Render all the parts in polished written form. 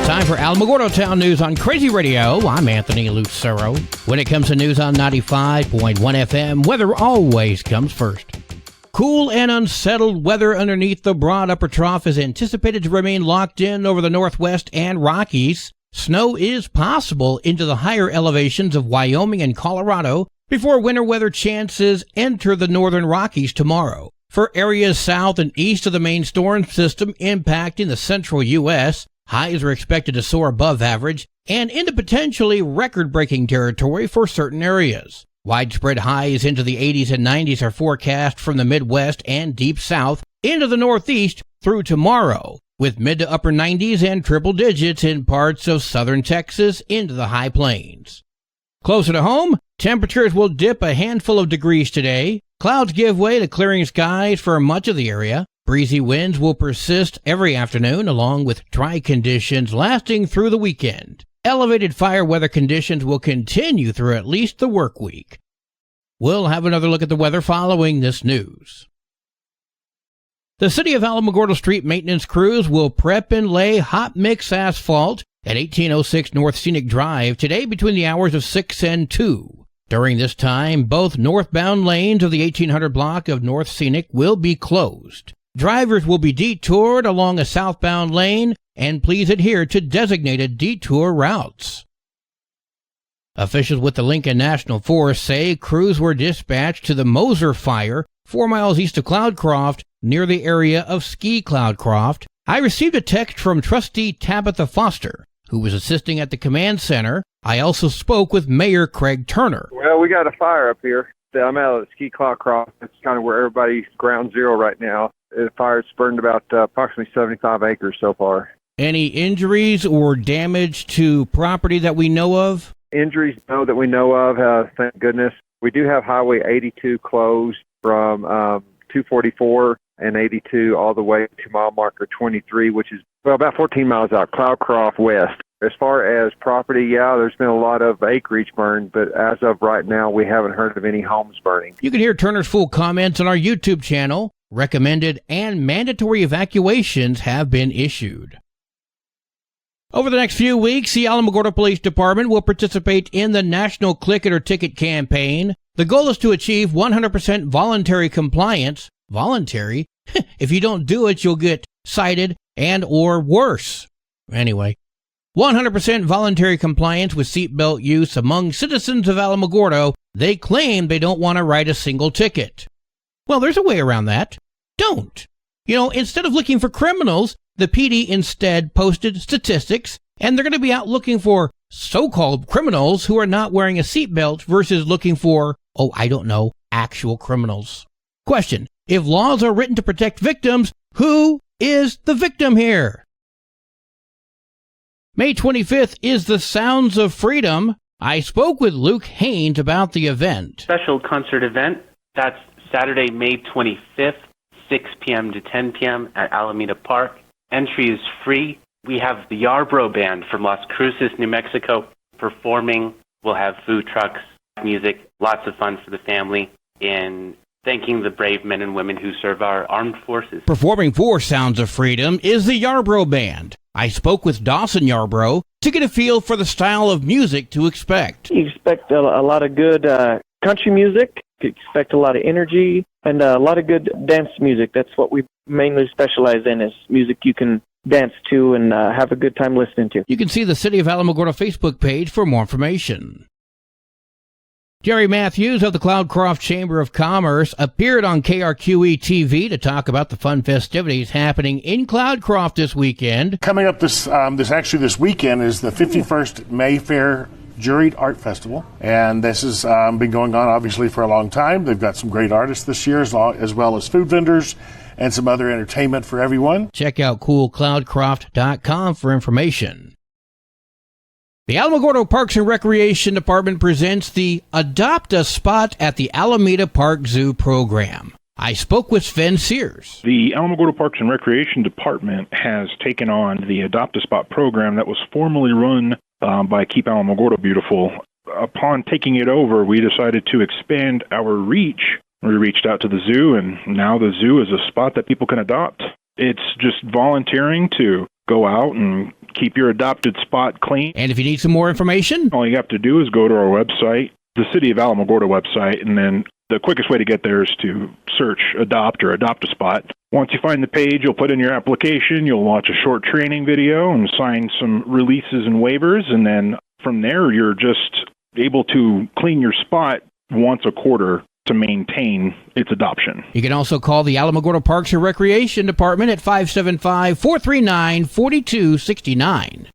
Time for Alamogordo Town News on Crazy Radio. I'm Anthony Lucero. When it comes to news on 95.1 FM, weather always comes first. Cool and unsettled weather underneath the broad upper trough is anticipated to remain locked in over the Northwest and Rockies. Snow is possible into the higher elevations of Wyoming and Colorado before winter weather chances enter the northern Rockies tomorrow. For areas south and east of the main storm system impacting the central U.S., highs are expected to soar above average and into potentially record-breaking territory for certain areas. Widespread highs into the 80s and 90s are forecast from the Midwest and deep south into the Northeast through tomorrow, with mid to upper 90s and triple digits in parts of southern Texas into the high plains. Closer to home, temperatures will dip a handful of degrees today. Clouds give way to clearing skies for much of the area. Breezy winds will persist every afternoon, along with dry conditions lasting through the weekend. Elevated fire weather conditions will continue through at least the work week. We'll have another look at the weather following this news. The City of Alamogordo street maintenance crews will prep and lay hot mix asphalt at 1806 North Scenic Drive today between the hours of 6 and 2. During this time, both northbound lanes of the 1800 block of North Scenic will be closed. Drivers will be detoured along a southbound lane, and please adhere to designated detour routes. Officials with the Lincoln National Forest say crews were dispatched to the Moser Fire, 4 miles east of Cloudcroft, near the area of Ski Cloudcroft. I received a text from Trustee Tabitha Foster, who was assisting at the command center. I also spoke with Mayor Craig Turner. Well, we got a fire up here. I'm out of the Ski Cloudcroft. It's kind of where everybody's ground zero right now. The fire's burned about approximately 75 acres so far. Any injuries or damage to property that we know of? Injuries, no, that we know of, thank goodness. We do have Highway 82 closed from 244 and 82 all the way to mile marker 23, which is about 14 miles out, Cloudcroft West. As far as property, yeah, there's been a lot of acreage burned, but as of right now, we haven't heard of any homes burning. You can hear Turner's full comments on our YouTube channel. Recommended and mandatory evacuations have been issued. Over the next few weeks, the Alamogordo Police Department will participate in the National Click It or Ticket campaign. The goal is to achieve 100% voluntary compliance. Voluntary? If you don't do it, you'll get cited and or worse. Anyway, 100% voluntary compliance with seatbelt use among citizens of Alamogordo. They claim they don't want to write a single ticket. Well, there's a way around that. Don't. Instead of looking for criminals, the PD instead posted statistics, and they're going to be out looking for so-called criminals who are not wearing a seatbelt versus looking for, actual criminals. Question: if laws are written to protect victims, who is the victim here? May 25th is the Sounds of Freedom. I spoke with Luke Haynes about the event. Special concert event. That's Saturday, May 25th, 6 p.m. to 10 p.m. at Alameda Park. Entry is free. We have the Yarbrough Band from Las Cruces, New Mexico, performing. We'll have food trucks, music, lots of fun for the family, and thanking the brave men and women who serve our armed forces. Performing for Sounds of Freedom is the Yarbrough Band. I spoke with Dawson Yarbrough to get a feel for the style of music to expect. You expect a lot of good country music. You expect a lot of energy and a lot of good dance music. That's what we mainly specialize in, is music you can dance to and have a good time listening to. You can see the City of Alamogordo Facebook page for more information. Jerry Matthews of the Cloudcroft Chamber of Commerce appeared on KRQE TV to talk about the fun festivities happening in Cloudcroft this weekend. Coming up this weekend is the 51st Mayfair Juried Art Festival, and this has been going on obviously for a long time. They've got some great artists this year, as well as food vendors and some other entertainment for everyone. Check out coolcloudcroft.com for information. The Alamogordo Parks and Recreation Department presents the Adopt a Spot at the Alameda Park Zoo program. I spoke with Sven Sears. The Alamogordo Parks and Recreation Department has taken on the Adopt a Spot program that was formerly run by Keep Alamogordo Beautiful. Upon taking it over, we decided to expand our reach. We reached out to the zoo, and now the zoo is a spot that people can adopt. It's just volunteering to go out and keep your adopted spot clean. And if you need some more information, all you have to do is go to our website, the City of Alamogordo website, and then the quickest way to get there is to search Adopt or Adopt a Spot. Once you find the page, you'll put in your application, you'll watch a short training video and sign some releases and waivers, and then from there you're just able to clean your spot once a quarter to maintain its adoption. You can also call the Alamogordo Parks and Recreation Department at 575-439-4269.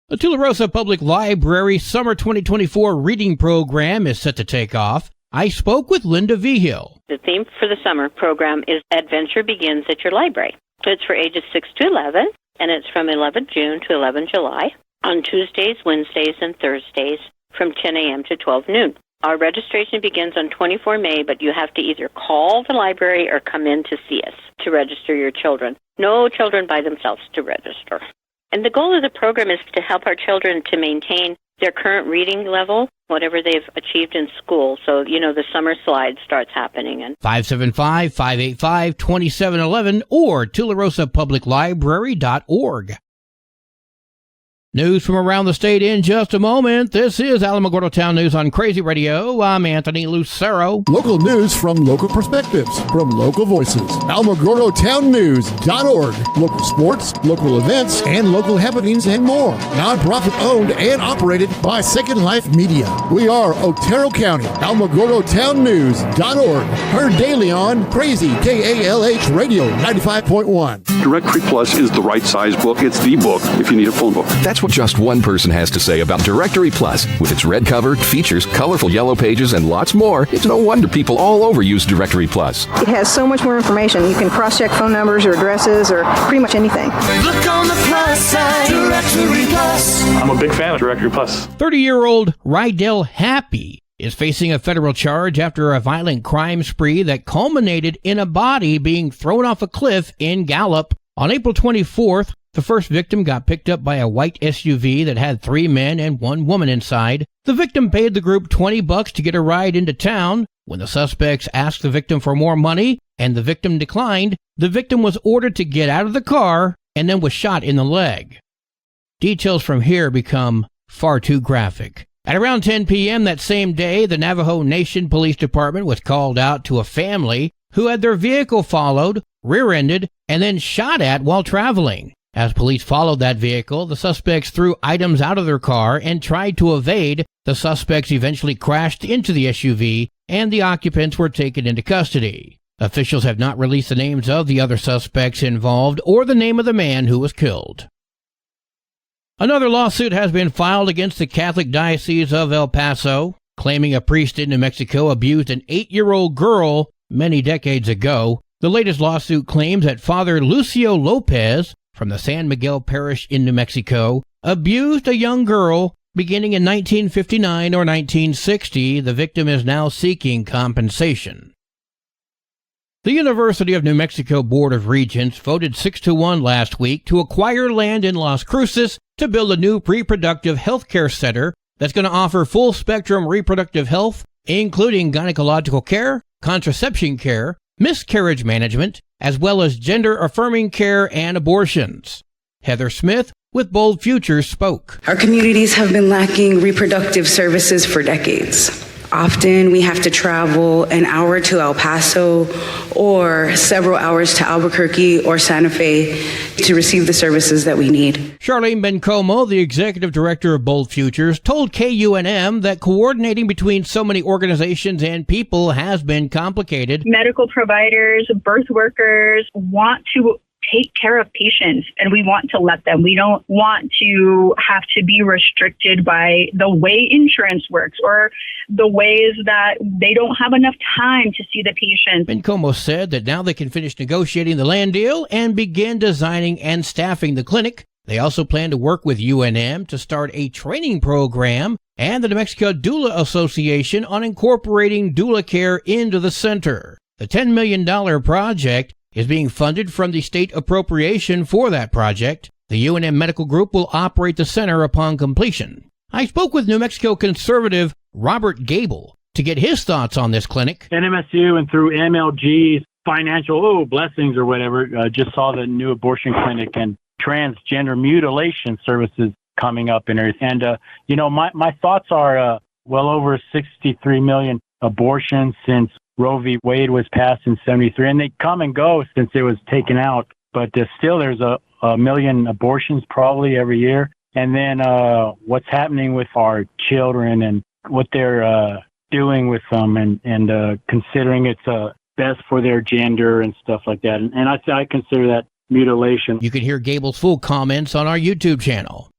The Tularosa Public Library Summer 2024 reading program is set to take off. I spoke with Linda Vigil. The theme for the summer program is Adventure Begins at Your Library. So it's for ages 6 to 11, and it's from 11 June to 11 July on Tuesdays, Wednesdays, and Thursdays from 10 a.m. to 12 noon. Our registration begins on 24 May, but you have to either call the library or come in to see us to register your children. No children by themselves to register. And the goal of the program is to help our children to maintain their current reading level, whatever they've achieved in school. So, the summer slide starts happening. 575-585-2711 or tularosapubliclibrary.org. News from around the state in just a moment. This is Alamogordo Town News on Crazy Radio. I'm Anthony Lucero. Local news from local perspectives, from local voices. AlamogordoTownNews.org. Local sports, local events, and local happenings and more. Nonprofit owned and operated by Second Life Media. We are Otero County. AlamogordoTownNews.org. Heard daily on Crazy KALH Radio 95.1. Directory Plus is the right size book. It's the book if you need a phone book. That's what just one person has to say about Directory Plus. With its red cover, features, colorful yellow pages, and lots more, it's no wonder people all over use Directory Plus. It has so much more information. You can cross-check phone numbers or addresses or pretty much anything. Look on the plus side, Directory Plus. I'm a big fan of Directory Plus. 30-year-old Rydell Happy is facing a federal charge after a violent crime spree that culminated in a body being thrown off a cliff in Gallup. On April 24th, the first victim got picked up by a white SUV that had 3 men and 1 woman inside. The victim paid the group $20 to get a ride into town. When the suspects asked the victim for more money and the victim declined, the victim was ordered to get out of the car and then was shot in the leg. Details from here become far too graphic. At around 10 p.m. that same day, the Navajo Nation Police Department was called out to a family who had their vehicle followed, rear-ended, and then shot at while traveling. As police followed that vehicle, the suspects threw items out of their car and tried to evade. The suspects eventually crashed into the SUV, and the occupants were taken into custody. Officials have not released the names of the other suspects involved or the name of the man who was killed. Another lawsuit has been filed against the Catholic Diocese of El Paso, claiming a priest in New Mexico abused an 8-year-old girl many decades ago. The latest lawsuit claims that Father Lucio Lopez from the San Miguel Parish in New Mexico abused a young girl beginning in 1959 or 1960. The victim is now seeking compensation. The University of New Mexico Board of Regents voted 6-1 last week to acquire land in Las Cruces to build a new reproductive health care center that's going to offer full-spectrum reproductive health, including gynecological care, contraception care, miscarriage management, as well as gender-affirming care and abortions. Heather Smith with Bold Futures spoke. Our communities have been lacking reproductive services for decades. Often we have to travel an hour to El Paso or several hours to Albuquerque or Santa Fe to receive the services that we need. Charlene Bencomo, the executive director of Bold Futures, told KUNM that coordinating between so many organizations and people has been complicated. Medical providers, birth workers want to take care of patients, and we want to let them. We don't want to have to be restricted by the way insurance works or the ways that they don't have enough time to see the patient. Bencomo said that now they can finish negotiating the land deal and begin designing and staffing the clinic. They also plan to work with UNM to start a training program and the New Mexico Doula Association on incorporating doula care into the center. The $10 million project is being funded from the state appropriation for that project. The UNM Medical Group will operate the center upon completion. I spoke with New Mexico conservative Robert Gable to get his thoughts on this clinic. NMSU and through MLG's financial blessings or whatever, just saw the new abortion clinic, and transgender mutilation services coming up and everything. And, my thoughts are well over 63 million abortions since Roe v. Wade was passed in 73, and they come and go since it was taken out. But still, there's a million abortions probably every year. And then what's happening with our children and what they're doing with them and considering it's best for their gender and stuff like that. And I consider that mutilation. You can hear Gable's full comments on our YouTube channel.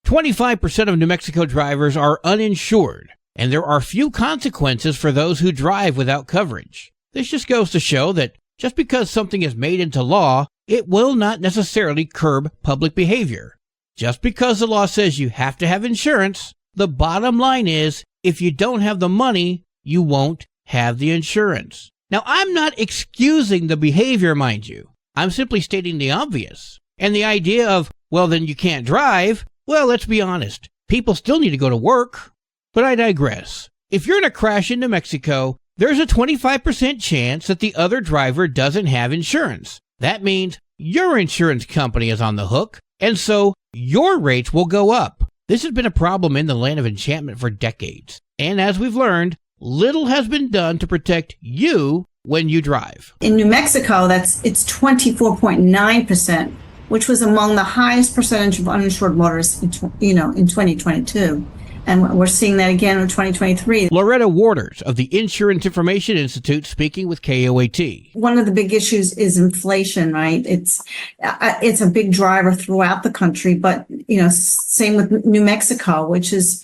25% of New Mexico drivers are uninsured, and there are few consequences for those who drive without coverage. This just goes to show that just because something is made into law, it will not necessarily curb public behavior. Just because the law says you have to have insurance, the bottom line is, if you don't have the money, you won't have the insurance. Now, I'm not excusing the behavior, mind you. I'm simply stating the obvious. And the idea of, well, then you can't drive, well, let's be honest. People still need to go to work. But I digress. If you're in a crash in New Mexico, there's a 25% chance that the other driver doesn't have insurance. That means your insurance company is on the hook, and so your rates will go up. This has been a problem in the land of enchantment for decades. And as we've learned, little has been done to protect you when you drive. In New Mexico, it's 24.9%, which was among the highest percentage of uninsured motorists in 2022. And we're seeing that again in 2023. Loretta Waters of the Insurance Information Institute speaking with KOAT. One of the big issues is inflation, right? It's a big driver throughout the country, but, same with New Mexico, which has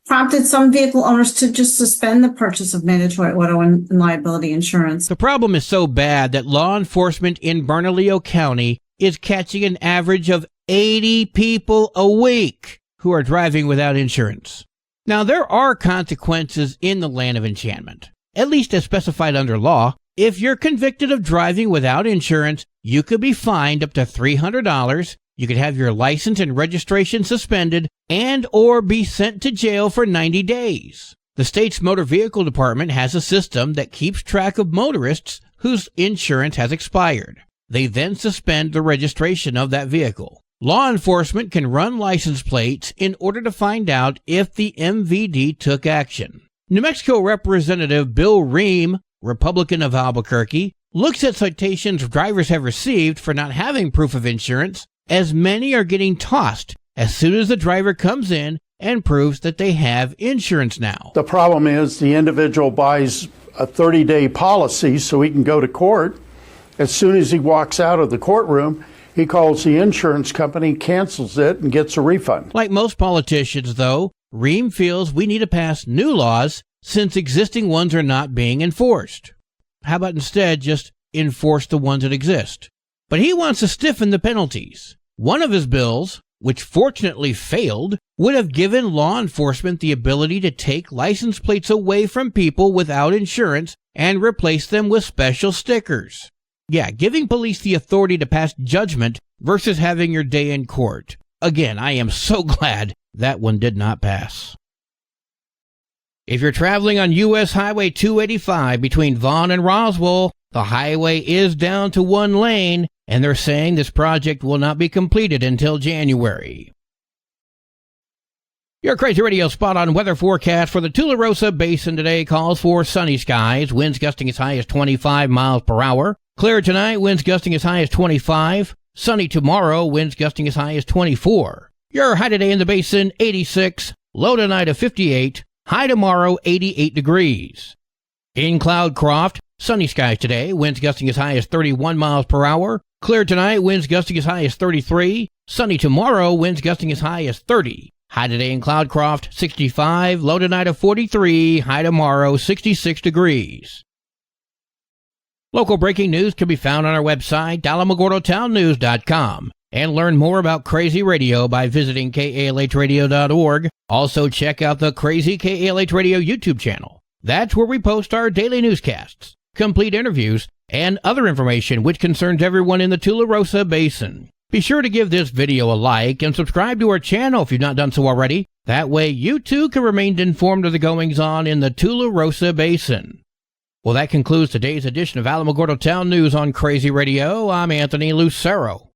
prompted some vehicle owners to just suspend the purchase of mandatory auto and liability insurance. The problem is so bad that law enforcement in Bernalillo County is catching an average of 80 people a week who are driving without insurance. Now, there are consequences in the land of enchantment, at least as specified under law. If you're convicted of driving without insurance, you could be fined up to $300. You could have your license and registration suspended and or be sent to jail for 90 days. The state's motor vehicle department has a system that keeps track of motorists whose insurance has expired. They then suspend the registration of that vehicle. Law enforcement can run license plates in order to find out if the MVD took action. New Mexico Representative Bill Ream, Republican of Albuquerque, looks at citations drivers have received for not having proof of insurance, as many are getting tossed as soon as the driver comes in and proves that they have insurance now. The problem is the individual buys a 30-day policy so he can go to court. As soon as he walks out of the courtroom, he calls the insurance company, cancels it, and gets a refund. Like most politicians, though, Ream feels we need to pass new laws since existing ones are not being enforced. How about instead just enforce the ones that exist? But he wants to stiffen the penalties. One of his bills, which fortunately failed, would have given law enforcement the ability to take license plates away from people without insurance and replace them with special stickers. Yeah, giving police the authority to pass judgment versus having your day in court. Again, I am so glad that one did not pass. If you're traveling on U.S. Highway 285 between Vaughn and Roswell, the highway is down to one lane, and they're saying this project will not be completed until January. Your Crazy Radio spot-on weather forecast for the Tularosa Basin today calls for sunny skies, winds gusting as high as 25 miles per hour. Clear tonight, winds gusting as high as 25. Sunny tomorrow, winds gusting as high as 24. Your high today in the basin, 86. Low tonight of 58. High tomorrow, 88 degrees. In Cloudcroft, sunny skies today, winds gusting as high as 31 miles per hour. Clear tonight, winds gusting as high as 33. Sunny tomorrow, winds gusting as high as 30. High today in Cloudcroft, 65. Low tonight of 43. High tomorrow, 66 degrees. Local breaking news can be found on our website, alamogordotownnews.com, and learn more about Crazy Radio by visiting KALHradio.org. Also, check out the Crazy KALH Radio YouTube channel. That's where we post our daily newscasts, complete interviews, and other information which concerns everyone in the Tularosa Basin. Be sure to give this video a like and subscribe to our channel if you've not done so already. That way, you too can remain informed of the goings-on in the Tularosa Basin. Well, that concludes today's edition of Alamogordo Town News on Crazy Radio. I'm Anthony Lucero.